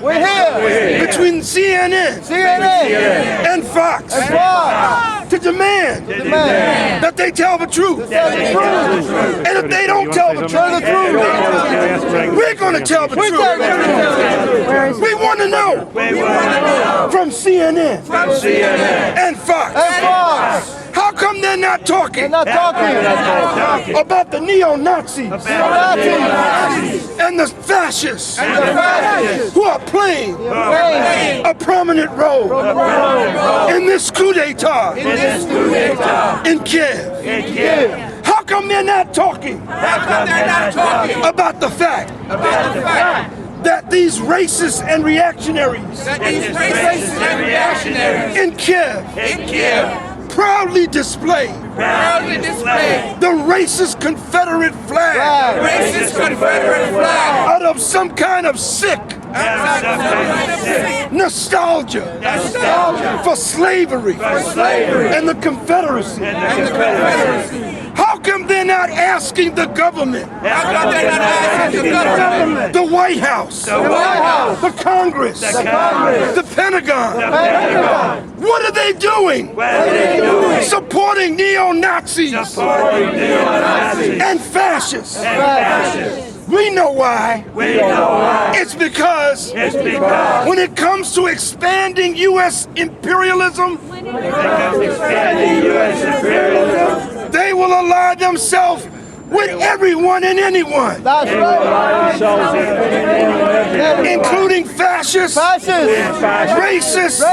We're here. Between CNN and Fox. To demand that they tell the truth. And if they don't tell the truth, we're going to tell the truth. We want to know from CNN and Fox. How come they're not talking about the neo-Nazis and the fascists who are playing a prominent role in this coup d'etat in Kiev? How come they're not talking about the fact that these racists and reactionaries in Kiev proudly display the racist Confederate flag out of some kind of sick nostalgia for slavery and the Confederacy? How come they're not asking the government, the White House, the Congress, the Pentagon? What are they doing? Supporting neo-Nazis and fascists. We know why. It's because when it comes to expanding U.S. imperialism, they will ally themselves with everyone and anyone. That's right. Including fascists, racists,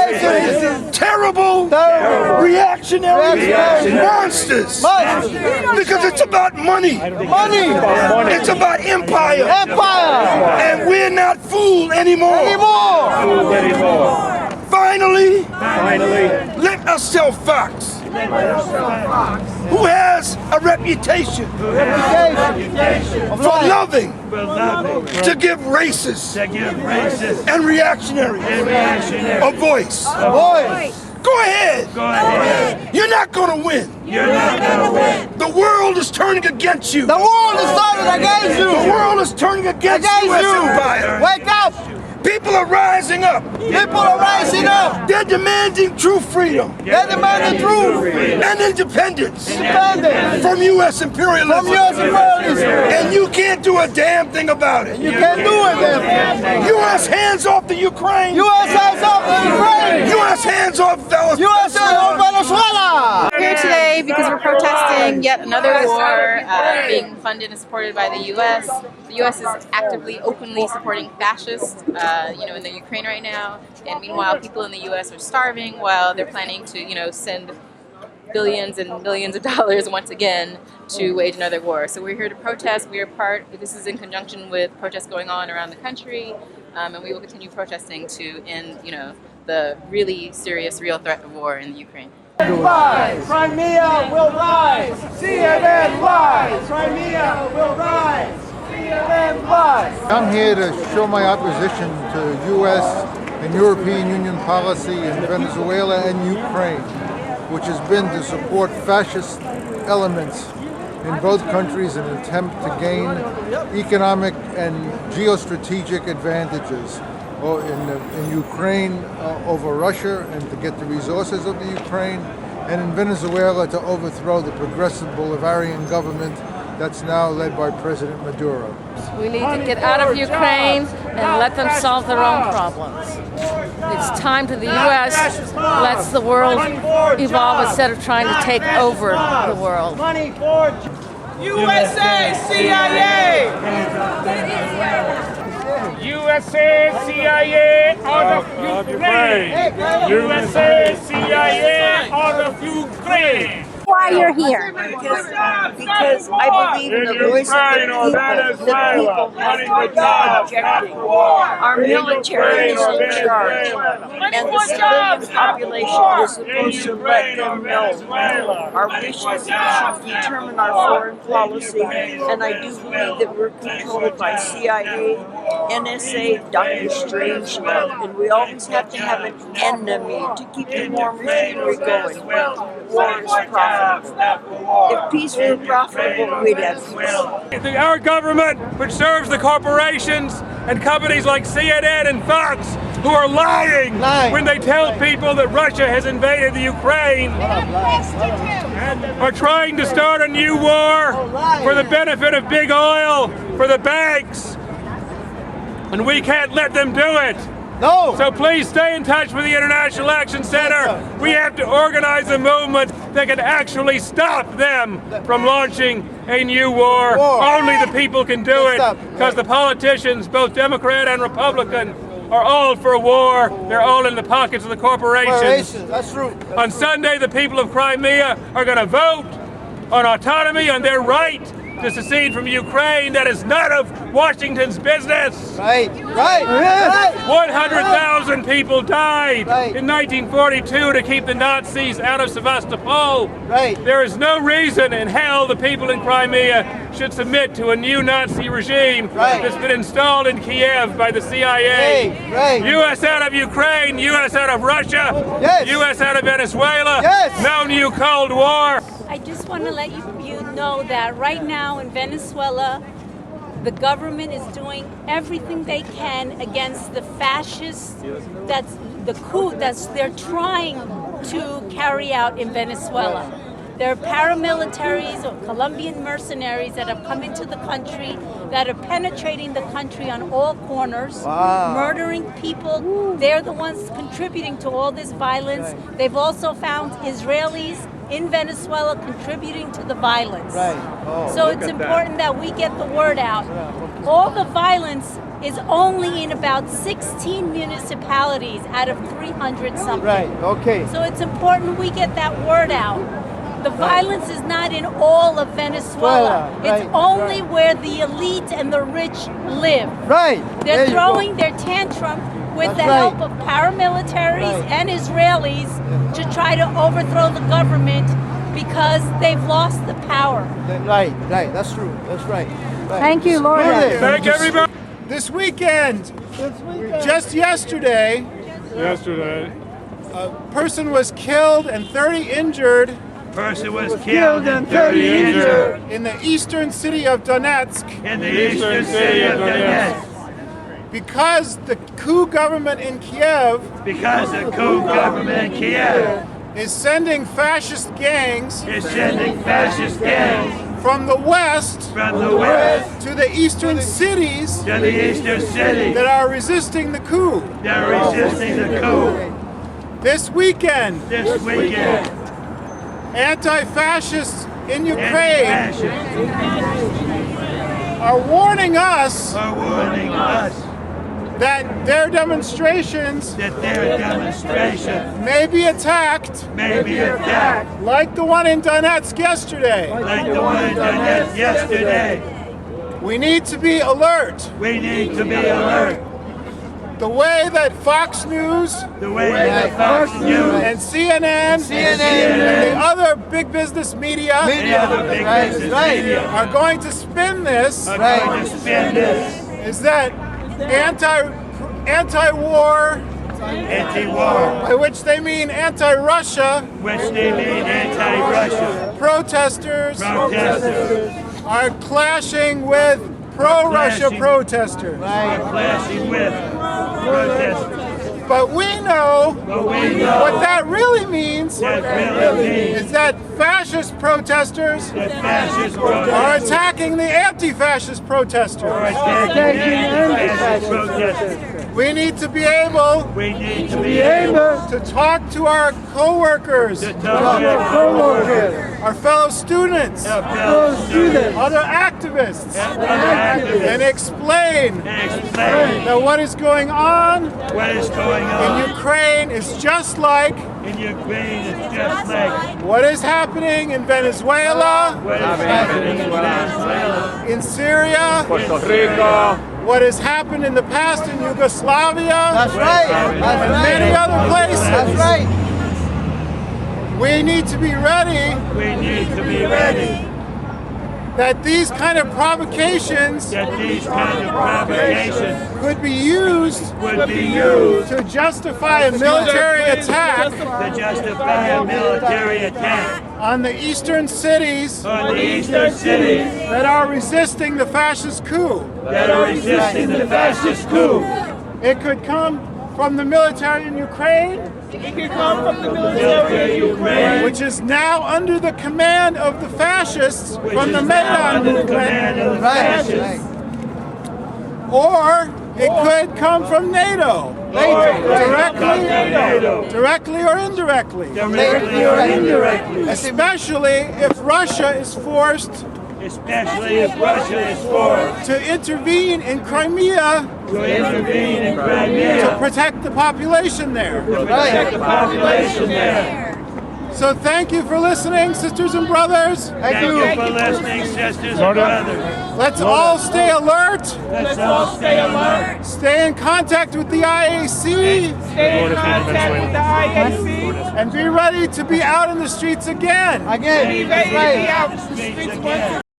terrible, reactionary monsters. Because it's about money. It's about empire. And we're not fooled anymore. Finally, let us tell Fox, who has a reputation for loving to give racists and reactionaries a voice. Go ahead. You're not going to win. The world is turning against you. The world is turning against you. The world is turning against U.S. empire. Wake up. People are rising up. They're demanding true freedom. And independence from U.S. imperialism. And you can't do a damn thing about it. U.S. hands off the Ukraine. U.S. hands off Venezuela. We're here today because we're protesting yet another war being funded and supported by the U.S. The U.S. is actively, openly supporting fascists, in the Ukraine right now. And meanwhile, people in the U.S. are starving while they're planning to, send billions and billions of dollars once again to wage another war. So we're here to protest. This is in conjunction with protests going on around the country, and we will continue protesting to end, the really serious, real threat of war in the Ukraine. Rise! Crimea will rise! CNN rise! Crimea will rise! CNN rise! I'm here to show my opposition to U.S. and European Union policy in Venezuela and Ukraine, which has been to support fascist elements in both countries in an attempt to gain economic and geostrategic advantages in Ukraine over Russia and to get the resources of the Ukraine, and in Venezuela to overthrow the progressive Bolivarian government that's now led by President Maduro. We need to get out of Ukraine and let them solve their own problems. It's time to the U.S. lets the world evolve instead of trying to take over the world. USA, CIA! USA, CIA, out of Ukraine! USA, CIA, out of Ukraine! Why you're here? Because I believe in the voice of the people. The people have to begin objecting. Our military is in charge, and the civilian population is supposed to let them know our wishes should determine our foreign policy. And I do believe that we're controlled by CIA, NSA, Dr. Strangelove, and we always have to have an enemy to keep the war machinery going. War is profitable. If peace were profitable, we'd have peace. Our government, which serves the corporations and companies like CNN and Fox, who are lying when they tell people that Russia has invaded the Ukraine, are trying to start a new war for the benefit of big oil, for the banks, and we can't let them do it. No. So please stay in touch with the International Action Center. We have to organize a movement that can actually stop them from launching a new war. Only the people can do it, because the politicians, both Democrat and Republican, are all for war. They're all in the pockets of the corporations. That's true. On Sunday, the people of Crimea are going to vote on autonomy, on their right to secede from Ukraine. That is none of Washington's business. Right. 100,000 people died in 1942 to keep the Nazis out of Sevastopol. There is no reason in hell the people in Crimea should submit to a new Nazi regime that's been installed in Kiev by the CIA. U.S. out of Ukraine, U.S. out of Russia, U.S. out of Venezuela. No new Cold War. I just want to let you know that right now in Venezuela, the government is doing everything they can against the fascists. That's the coup they're trying to carry out in Venezuela. There are paramilitaries or Colombian mercenaries that have come into the country, that are penetrating the country on all corners, murdering people. They're the ones contributing to all this violence. They've also found Israelis in Venezuela contributing to the violence. So it's important that we get the word out. All the violence is only in about 16 municipalities out of 300 something. So it's important we get that word out. The violence is not in all of Venezuela. It's only where the elite and the rich live. They're throwing their tantrum with the help of paramilitaries and Israelis to try to overthrow the government because they've lost the power. That's true. That's right. Thank you, Lord. Thank everybody. This weekend, just yesterday, a person was killed and 30 injured. Person was killed and 30 injured in the eastern city of Donetsk. Because the coup government in Kiev. Is sending fascist gangs. From the west. To the eastern cities. That are resisting the coup. This weekend. Anti-fascists in Ukraine are warning us that their demonstrations may be attacked like the one in Donetsk yesterday. We need to be alert. The way that Fox News and CNN and the other big business media are going to spin this is that anti-war, by which they mean anti-Russia, protesters are clashing with pro-Russia protesters. But we know what that really means is that fascist protesters are attacking the anti-fascist protesters. We need to be able to talk to our co-workers, our fellow students, other activists, and explain that what is going on in Ukraine is just like what is happening in Venezuela, in Syria, what has happened in the past in Yugoslavia, and many other places. We need to be ready. That these kind of provocations could be used to justify a military attack on the eastern cities that are resisting the fascist coup. It could come from the military in Ukraine, which is now under the command of the fascists from the Maidan movement. Or it could come from NATO, directly or indirectly. Especially if Russia is forced to intervene in Crimea to protect the population there. So thank you for listening, sisters and brothers. Thank you for listening, sisters and brothers. Let's all stay alert. Stay in contact with the IAC. And be ready to be out in the streets again. Again.